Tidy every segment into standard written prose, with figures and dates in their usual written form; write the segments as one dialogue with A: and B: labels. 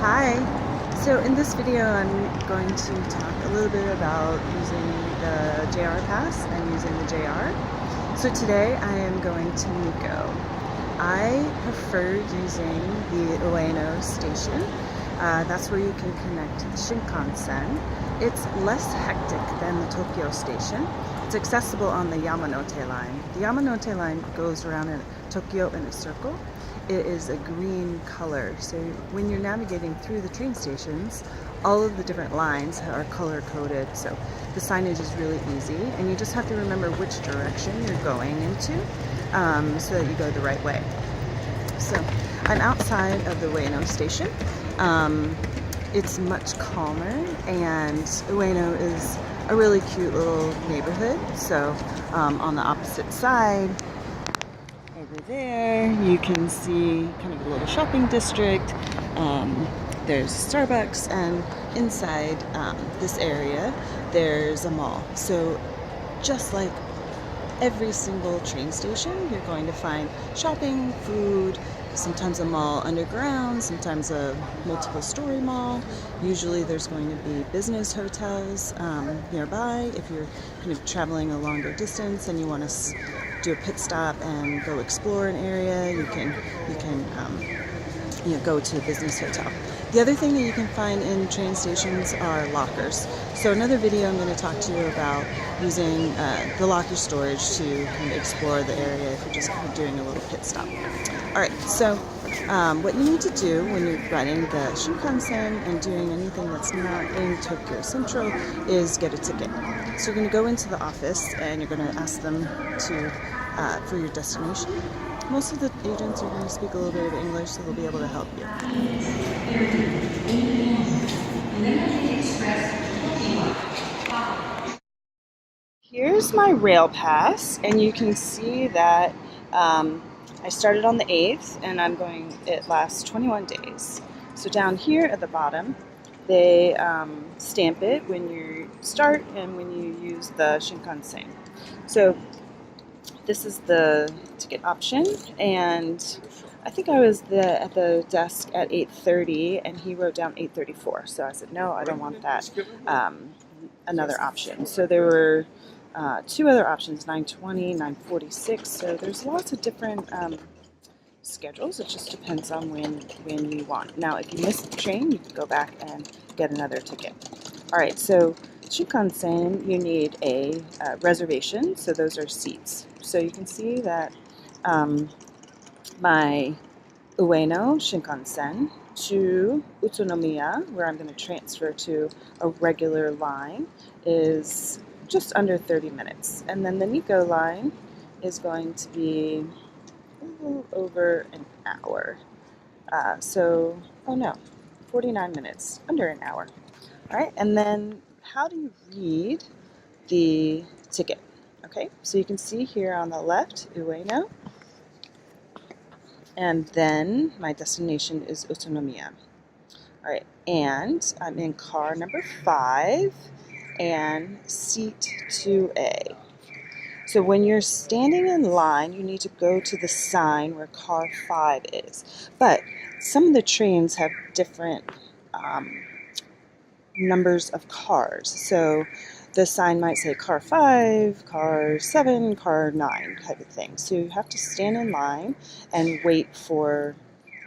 A: Hi! So in this video I'm going to talk a little bit about using the JR pass and using the JR. So today I am going to Nikko. I prefer using the Ueno station. That's where you can connect to the Shinkansen. It's less hectic than the Tokyo station. It's accessible on the Yamanote line. The Yamanote line goes around in Tokyo in a circle. It is a green color, so when you're navigating through the train stations, all of the different lines are color coded, so the signage is really easy, and you just have to remember which direction you're going into so that you go the right way. So I'm outside of the Ueno station. It's much calmer, and Ueno is a really cute little neighborhood. So on the opposite side, over there, you can see kind of a little shopping district. There's Starbucks, and inside this area, there's a mall. So just like every single train station, you're going to find shopping, food, sometimes a mall underground, sometimes a multiple story mall. Usually there's going to be business hotels nearby. If you're kind of traveling a longer distance and you want to do a pit stop and go explore an area, you can go to a business hotel. The other thing that you can find in train stations are lockers. So another video I'm going to talk to you about using the locker storage to kind of explore the area if you're just kind of doing a little pit stop. Alright, so what you need to do when you're riding the Shinkansen and doing anything that's not in Tokyo Central is get a ticket. So you're going to go into the office and you're going to ask them for your destination. Most of the agents are going to speak a little bit of English, so they'll be able to help you. Here's my rail pass, and you can see that I started on the 8th, and it lasts 21 days. So down here at the bottom, they stamp it when you start and when you use the Shinkansen. So this is the ticket option, and I think I was at the desk at 8:30, and he wrote down 8:34. So I said, no, I don't want that. Another option. So there were two other options, 9:20, 9:46. So there's lots of different schedules. It just depends on when you want. Now, if you miss the train, you can go back and get another ticket. All right, so Shinkansen, you need a reservation, so those are seats. So you can see that my Ueno Shinkansen to Utsunomiya, where I'm going to transfer to a regular line, is just under 30 minutes. And then the Nikko line is going to be a little over an hour. 49 minutes, under an hour. All right, and then how do you read the ticket? Okay, so you can see here on the left, Ueno, and then my destination is Utsunomiya. All right, and I'm in car number 5 and seat 2A. So when you're standing in line, you need to go to the sign where car 5 is. But some of the trains have different numbers of cars. So the sign might say car 5, car 7, car 9 type of thing. So you have to stand in line and wait for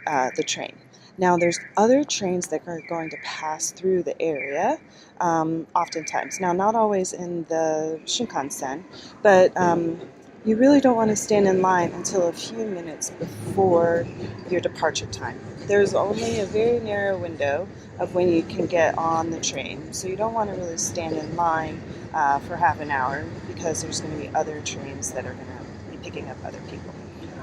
A: the train. Now there's other trains that are going to pass through the area oftentimes. Now not always in the Shinkansen, but you really don't want to stand in line until a few minutes before your departure time. There's only a very narrow window of when you can get on the train, so you don't want to really stand in line for half an hour because there's going to be other trains that are going to be picking up other people.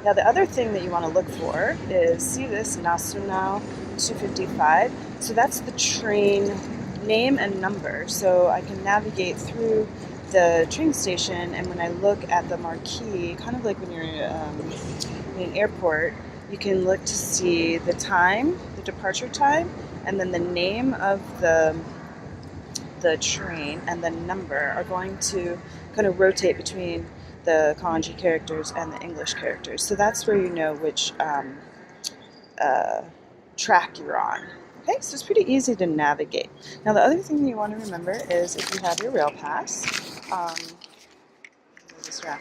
A: Now the other thing that you want to look for is, see this, Nasunao 255, so that's the train name and number, so I can navigate through the train station, and when I look at the marquee, kind of like when you're in an airport, you can look to see the time, the departure time, and then the name of the train and the number are going to kind of rotate between the kanji characters and the English characters. So that's where you know which track you're on. Okay, so it's pretty easy to navigate. Now the other thing that you want to remember is if you have your rail pass, so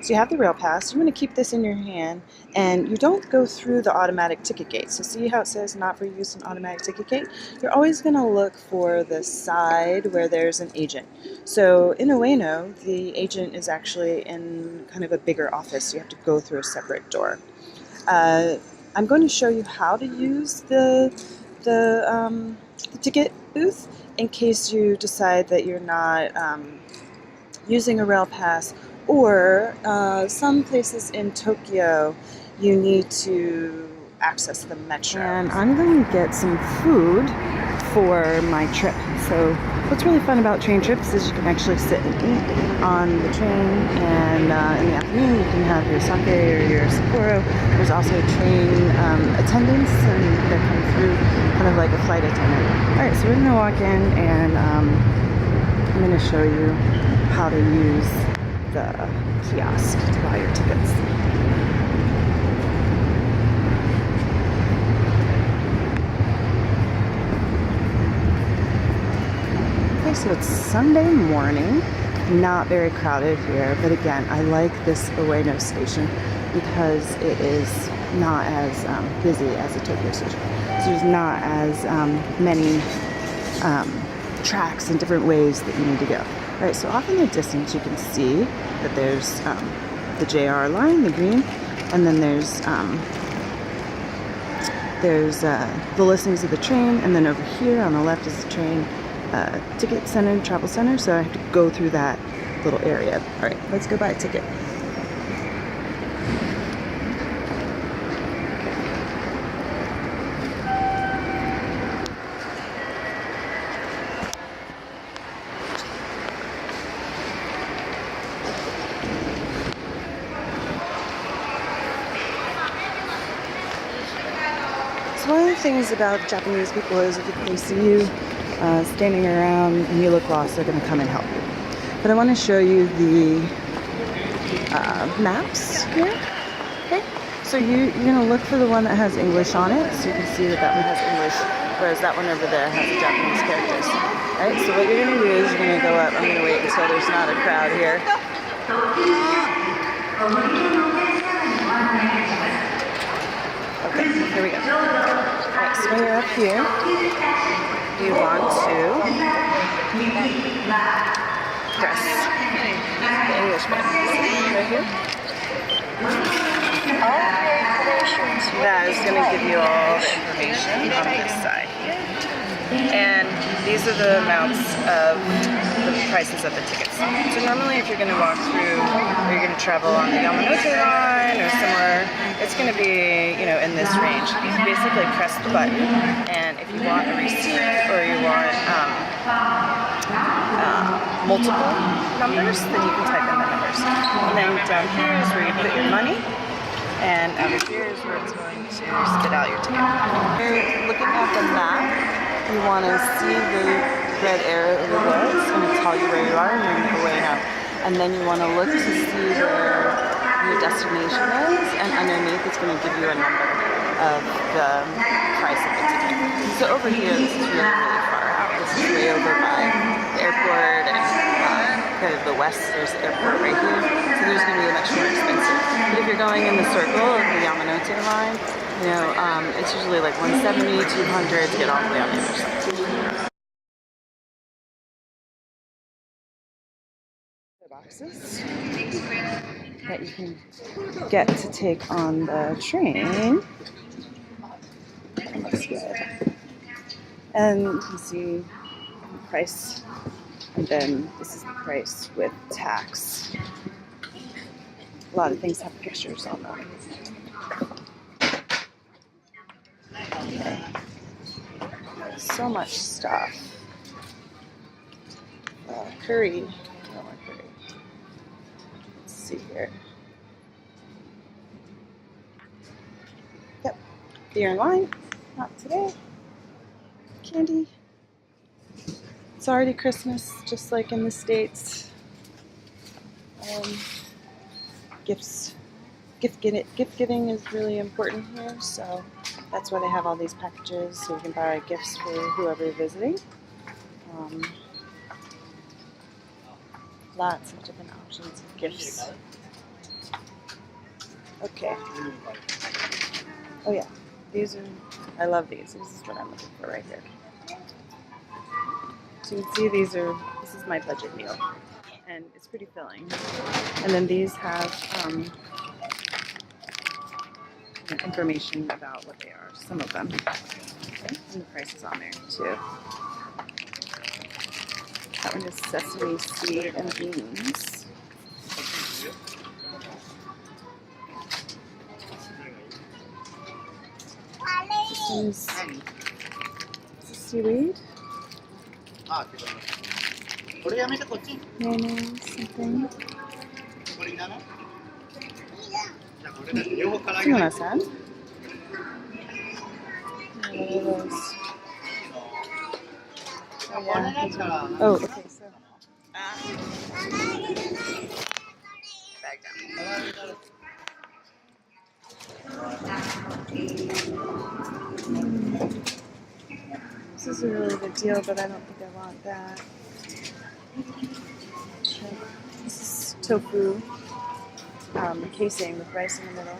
A: you have the rail pass, you want to keep this in your hand and you don't go through the automatic ticket gate. So see how it says not for use in automatic ticket gate? You're always going to look for the side where there's an agent. So in Ueno, the agent is actually in kind of a bigger office. So you have to go through a separate door. I'm going to show you how to use the ticket booth in case you decide that you're not using a rail pass, or some places in Tokyo you need to access the metro. And I'm going to get some food for my trip. So what's really fun about train trips is you can actually sit and eat on the train, and in the afternoon you can have your sake or your Sapporo. There's also train attendants and that come through kind of like a flight attendant. Alright, so we're going to walk in and I'm going to show you how to use the kiosk to buy your tickets. Okay, so it's Sunday morning, not very crowded here, but again, I like this Ueno station because it is not as busy as the Tokyo station. So there's not as many tracks and different ways that you need to go. All right, so off in the distance you can see that there's the JR line, the green, and then there's the listings of the train, and then over here on the left is the train ticket center, travel center, so I have to go through that little area. All right, let's go buy a ticket. So one of the things about Japanese people is if they see you standing around and you look lost, they're going to come and help you. But I want to show you the maps here. Okay, so you're going to look for the one that has English on it, so you can see that that one has English, whereas that one over there has the Japanese characters. All right, so what you're going to do is you're going to go up. I'm going to wait until there's not a crowd here. Okay, here we go. Alright, so when you're up here, you want to press the English button. Right here. That is going to give you all the information on this side. And these are the amounts of the prices of the tickets. So normally if you're going to walk through, or you're going to travel on the Yamanote line or somewhere, it's going to be, you know, in this range. You basically press the button, and if you want a receipt or you want multiple numbers, then you can type in the numbers. And then down here is where you put your money, and over here is where it's going to spit out your ticket. You're looking at the map. You want to see the red arrow over there. It's going to tell you where you are, and you're going to go Ueno. And then you want to look to see where your destination is, and underneath it's going to give you a number of the price of the ticket. So over here, this is really, really far out. This is way over by the airport, and kind of the west, there's the airport right here. So there's going to be much more expensive. But if you're going in the circle of the Yamanote line, you know, it's usually like 170, 200 to get all the way on the other side. Boxes that you can get to take on the train. That looks good. And you can see the price, and then this is the price with tax. A lot of things have pictures on them. Okay. So much stuff. Curry. I don't want curry. Let's see here. Yep. Beer and wine. Not today. Candy. It's already Christmas, just like in the States. Gifts. Gift giving is really important here, so That's why they have all these packages, so you can buy gifts for whoever you're visiting. Lots of different options of gifts. Okay. Oh yeah, these are, I love these. This is what I'm looking for right here. So you can see this is my budget meal. And it's pretty filling. And then these have information about what they are, some of them. Okay. And the price is on there too. That one is sesame seed and beans. This is seaweed. Mayonnaise, something. Shinkansen. What are those? Oh, yeah. Oh, okay, so. Bag down. This is a really good deal, but I don't think I want that. This is tofu casing with rice in the middle.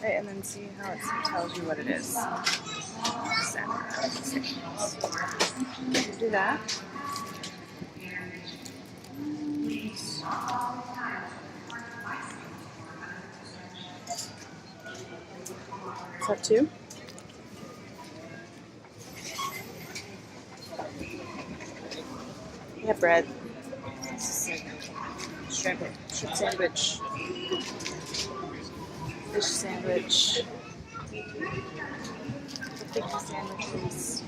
A: Right, and then see how it tells you what it is. Do that. Is that two? We have bread. Shrimp sandwich. Fish sandwich. Sticky sandwiches.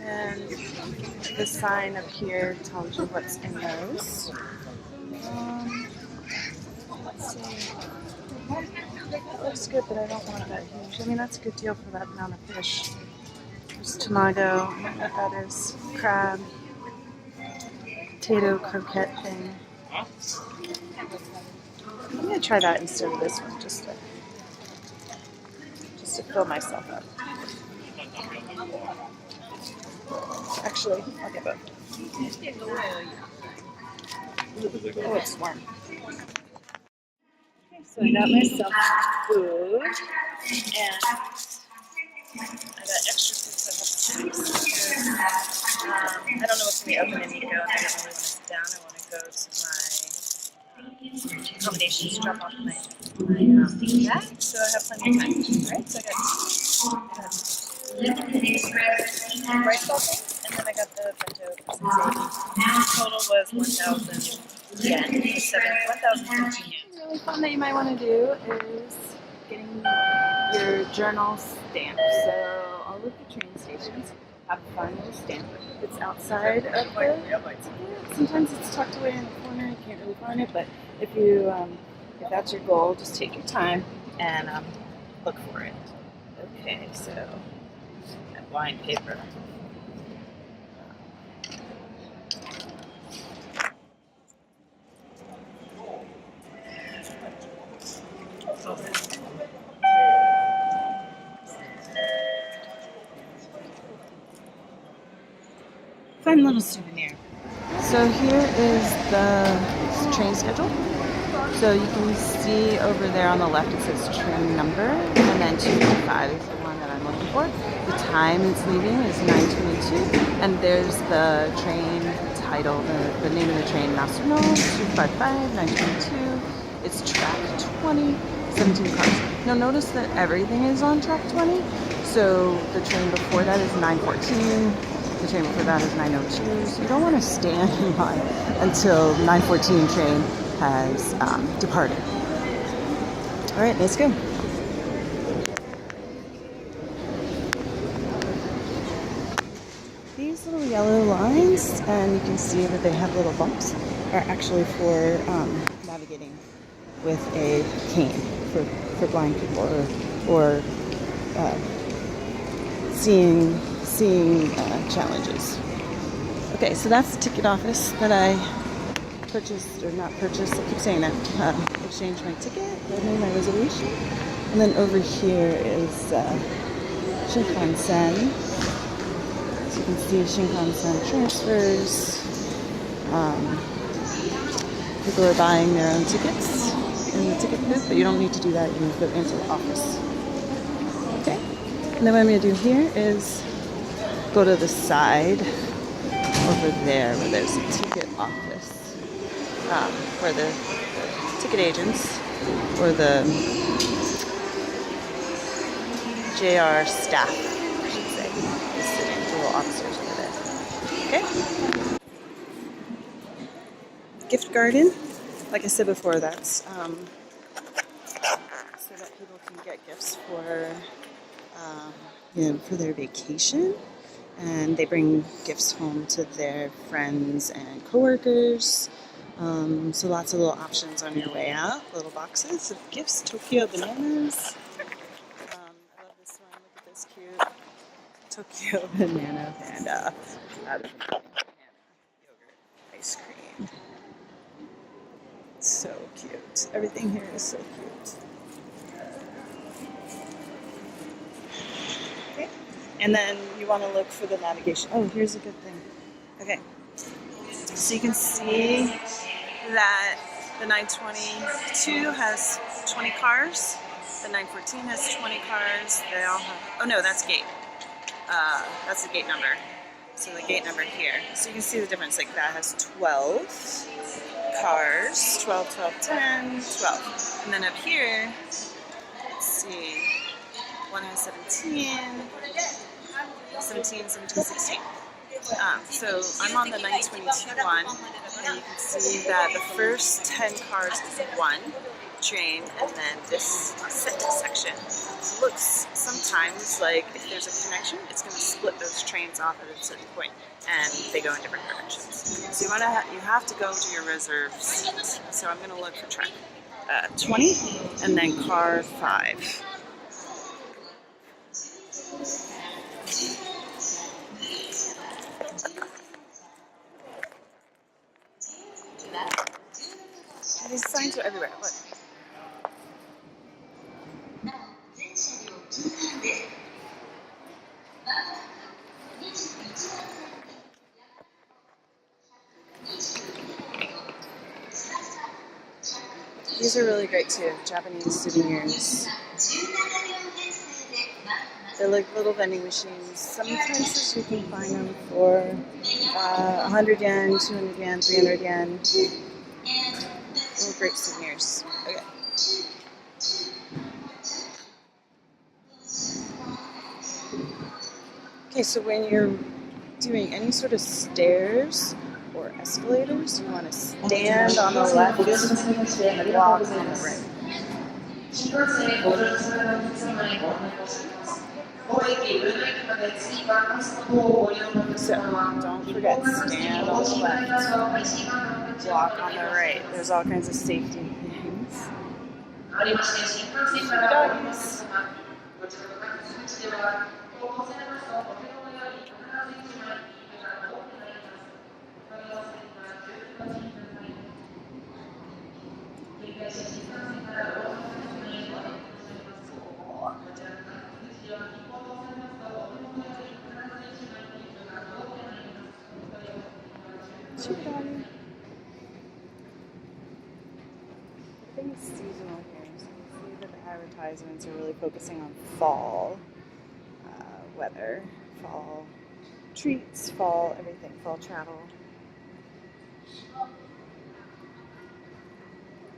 A: And the sign up here tells you what's in those. Let's see. That looks good, but I don't want that huge. I mean, that's a good deal for that amount of fish. There's tamago. I don't know what that is. Crab. Potato croquette thing. I'm gonna try that instead of this one, just to fill myself up. Actually, I'll get both. Oh, it's warm. Okay, so I got myself food, and I got extra food so I have chips. I don't know what's going to be open in Nikko, and I don't really want to sit down. I want to go to my accommodations, drop off my bag, so I have plenty of time. Right? So I got rice sauce, and then I got the bento. Total was 1,000 yen, 1,015 yen. Really fun that you might want to do is getting your journal stamped. So all of the train stations have a fun little stamp. It's outside of the ticket. Sometimes it's tucked away in the corner. You can't really find it, but if that's your goal, just take your time and look for it. Okay, so that blind paper. Fun little souvenir. So here is the train schedule. So you can see over there on the left it says train number, and then 255 is the one that I'm looking for. The time it's leaving is 9:22, and there's the train title, the name of the train, Nasuno, 255, 9:22. It's track 20, 17 cars. Now notice that everything is on track 20. So the train before that is 9:14. The train before that is 9:02, so you don't want to stand in line until 9:14 train has departed. All right, let's go. These little yellow lines, and you can see that they have little bumps, are actually for navigating with a cane for blind people or seeing challenges. Okay, so that's the ticket office that I purchased, or not purchased, I keep saying that, exchanged my ticket, I made my reservation. And then over here is Shinkansen. So you can see Shinkansen transfers. People are buying their own tickets in the ticket booth, but you don't need to do that. You can go into the office. Okay. And then what I'm going to do here is go to the side over there where there's a ticket office, where the ticket agents or the JR staff, I should say, is sitting, the little officers over there. Okay? Gift garden, like I said before, that's so that people can get gifts for, for their vacation. And they bring gifts home to their friends and coworkers. So lots of little options on your way out. Little boxes of gifts. Tokyo bananas. I love this one. Look at this cute Tokyo banana panda. Banana yogurt ice cream. So cute. Everything here is so cute. Okay. And then you want to look for the navigation. Oh, here's a good thing. Okay. So you can see that the 922 has 20 cars. The 914 has 20 cars. They all have, oh no, that's gate. That's the gate number. So the gate number here. So you can see the difference. Like that has 12 cars. 12, 12, 10, 12. And then up here, let's see, one has 17, 17, 17, 16. So I'm on the 922 one, and you can see that the first 10 cars is one train, and then this set section looks sometimes like if there's a connection, it's going to split those trains off at a certain point, and they go in different directions. So you have to go to your reserves. So I'm going to look for track 20, and then car 5. These signs are everywhere. Look. These are really great too, Japanese souvenirs. They're like little vending machines. Some places you can find them for 100 yen, 200 yen, 300 yen. Little great souvenirs. Okay. Okay, so when you're doing any sort of stairs or escalators, you want to stand on the left and walk on the right. So don't forget, stand on the left, walk on the right. There's all kinds of safety things. Doggies. Everything is seasonal here, so you can see that the advertisements are really focusing on fall weather, fall treats, fall everything, fall travel.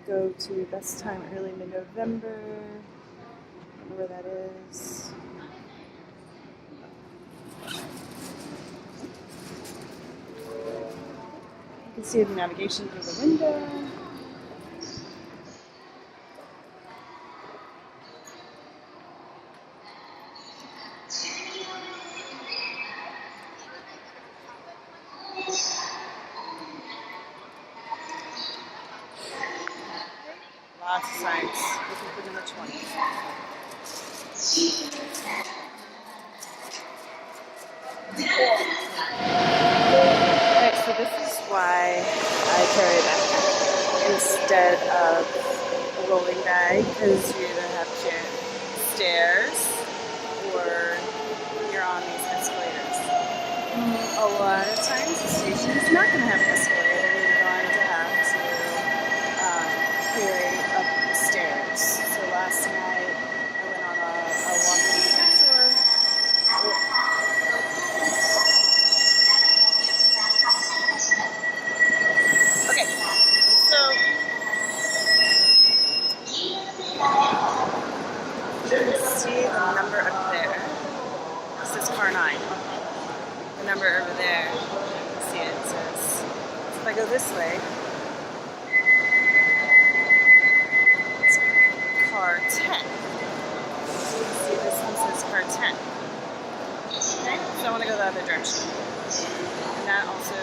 A: Go to best time early mid-November. I don't know where that is. You can see the navigation through the window. Lots of signs looking for number 20. Alright, so this is why I carry a backpack instead of a rolling bag, because you're going to have to stairs or you're on these escalators. A lot of times the station is not going to have an escalator. You're going to have to carry up the stairs. So last night I went on a walk in the bookstore. Okay, so you can see the number up there. It says car 9. The number over there, see it says, so if I go this way, it's car 10. So you can see this one says car 10. Okay, so I want to go the other direction. And that also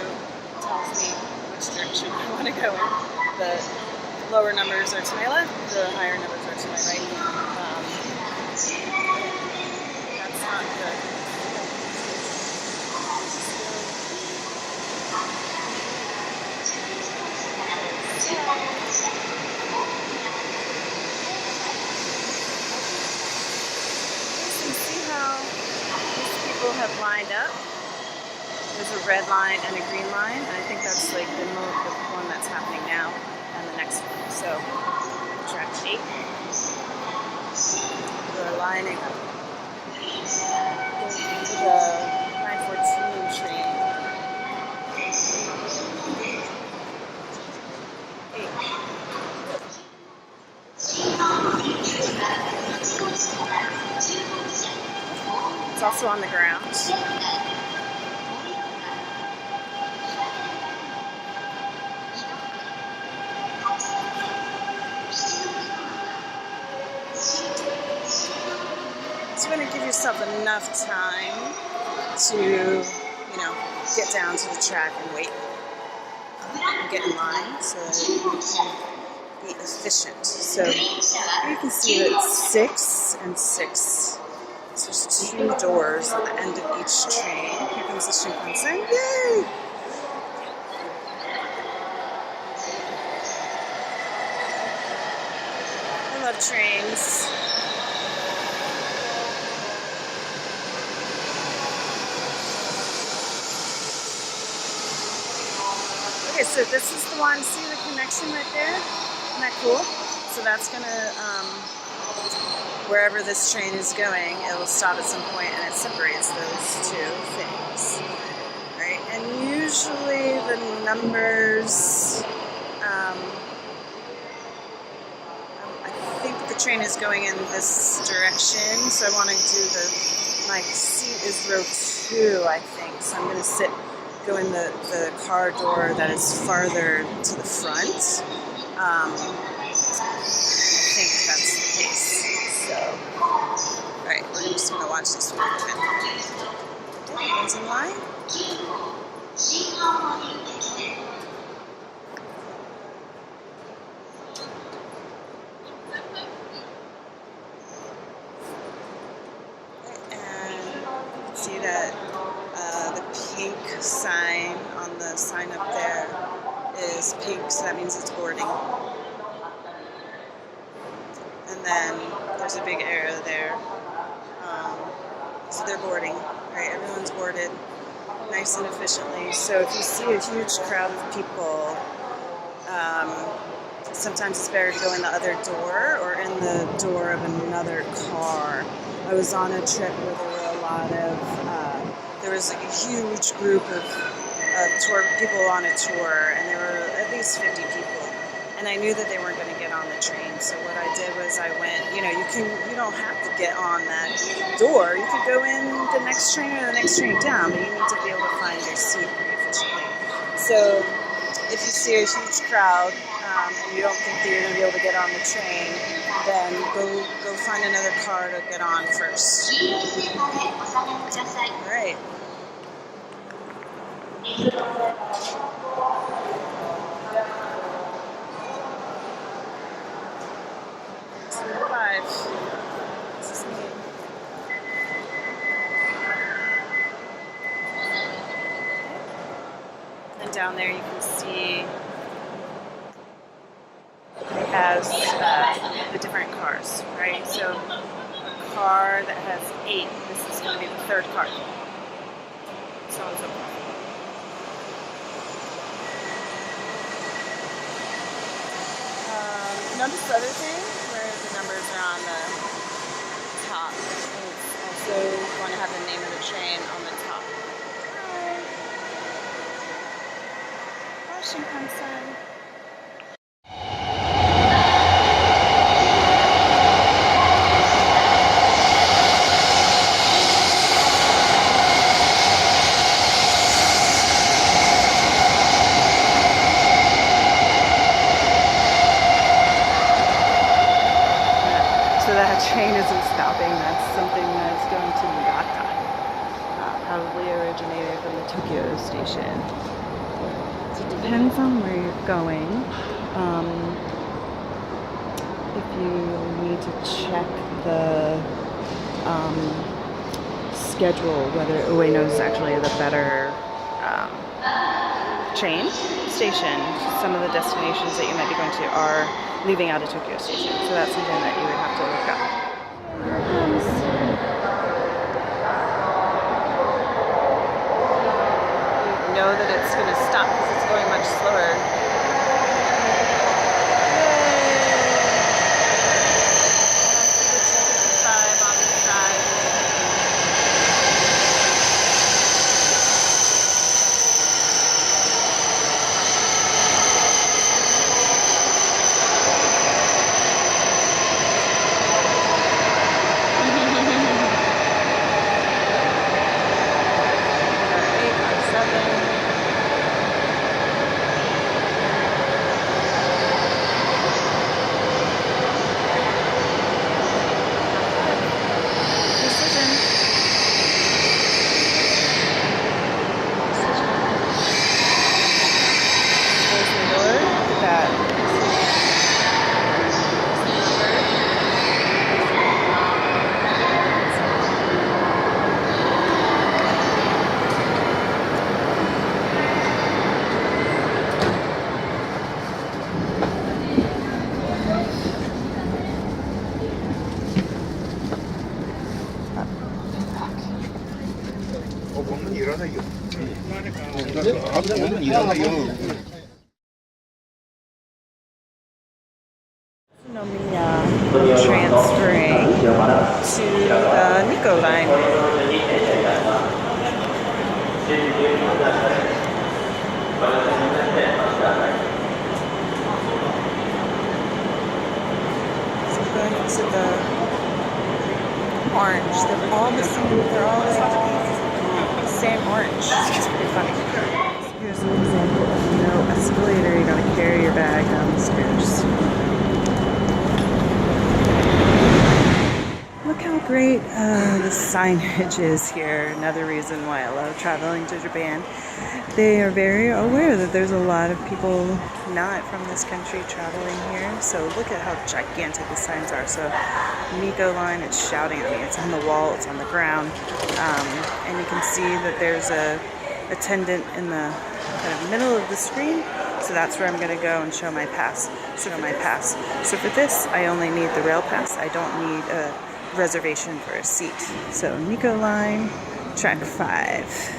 A: tells me which direction I want to go in. The lower numbers are to my left, the higher numbers are to my right. That's not good. Have lined up. There's a red line and a green line, and I think that's like the one that's happening now and the next one. So track 8. We're lining up. Going to the 914 train. 8. It's also on the ground. So you want to give yourself enough time to, get down to the track and wait and get in line so that you can be efficient. So you can see that it's 6 and 6. So there's 2 doors at the end of each train. Here comes the Shinkansen. Yay! I love trains. Okay, so this is the one. See the connection right there? Isn't that cool? So that's gonna, wherever this train is going, it will stop at some point and it separates those 2 things, right? And usually the numbers, I think the train is going in this direction, so I want to do my seat is row 2, I think, so I'm going to go in the car door that is farther to the front. I think that's the case. So, alright, we're just going to watch this one again. Everyone's in line. And you can see that the pink sign on the sign up there is pink, so that means it's boarding. And then there's a big area there. So they're boarding, right? Everyone's boarded nice and efficiently. So if you see a huge crowd of people, sometimes it's better to go in the other door or in the door of another car. I was on a trip where there were a lot of, there was like a huge group of tour people on a tour, and there were at least 50 people. And I knew that they weren't going to get on the train, so what I did was I went, you don't have to get on that door. You could go in the next train or the next train down, but you need to be able to find your seat pretty efficiently. So if you see a huge crowd and you don't think that you're going to be able to get on the train, then go find another car to get on first. All right. This is me. And down there you can see it has the different cars, right? So a car that has 8. This is going to be the 3rd car. So on and so forth. Notice the other thing where the numbers are on the top. It's also going to have the name of the train on the top. Hi, Shinkansen. So that train isn't stopping. That's something that's going to Niigata. Probably originated from the Tokyo station. So it depends on where you're going. If you need to check the schedule, whether Ueno is actually the better train station. Some of the destinations that you might be going to are leaving out of Tokyo Station, so that's something that you would have to look up. Here it comes. You know that it's going to stop because it's going much slower. Transferring to the Nikko line. So going into the orange. They're all the same. They're all the same orange. It's pretty funny. So here's an example of no escalator. You gotta carry your bag down the stairs. Look how great the signage is here. Another reason why I love traveling to Japan. They are very aware that there's a lot of people not from this country traveling here. So look at how gigantic the signs are. So Nikko line, it's shouting at me. It's on the wall, it's on the ground. And you can see that there's a attendant in the kind of middle of the screen. So that's where I'm going to go and show my pass. So for this, I only need the rail pass. I don't need a reservation for a seat. So Nikko line, track 5.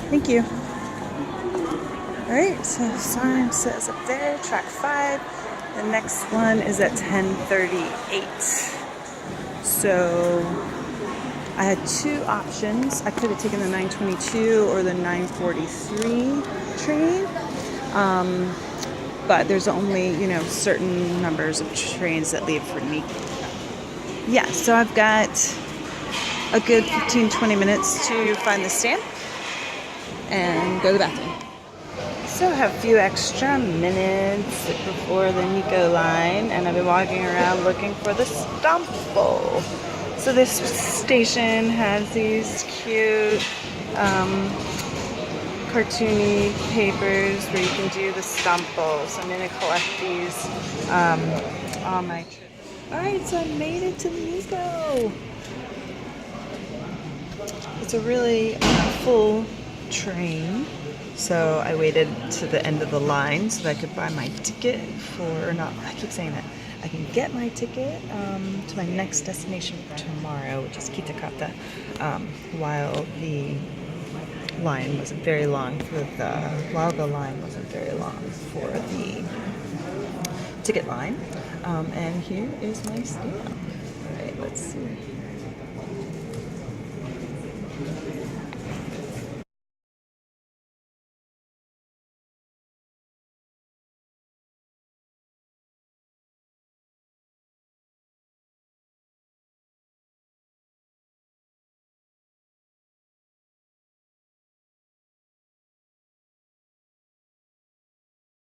A: Thank you. Alright, so the sign says up there, track 5. The next one is at 10:38. So I had 2 options. I could have taken the 9:22 or the 9:43 train. But there's only, certain numbers of trains that leave for Nikko. Yeah, so I've got a good 15-20 minutes to find the stamp and go to the bathroom. So I have a few extra minutes before the Nikko line, and I've been walking around looking for the stampo. So this station has these cute cartoony papers where you can do the stampo. So I'm going to collect these on my trip. Alright, so I made it to Nikko. it's a really full train, so I waited to the end of the line so that I could buy my ticket for, not, I keep saying that, I can get my ticket to my next destination for tomorrow, which is Kitakata, while the line wasn't very long for the line wasn't very long for the ticket line. And here is my stamp. Alright, let's see.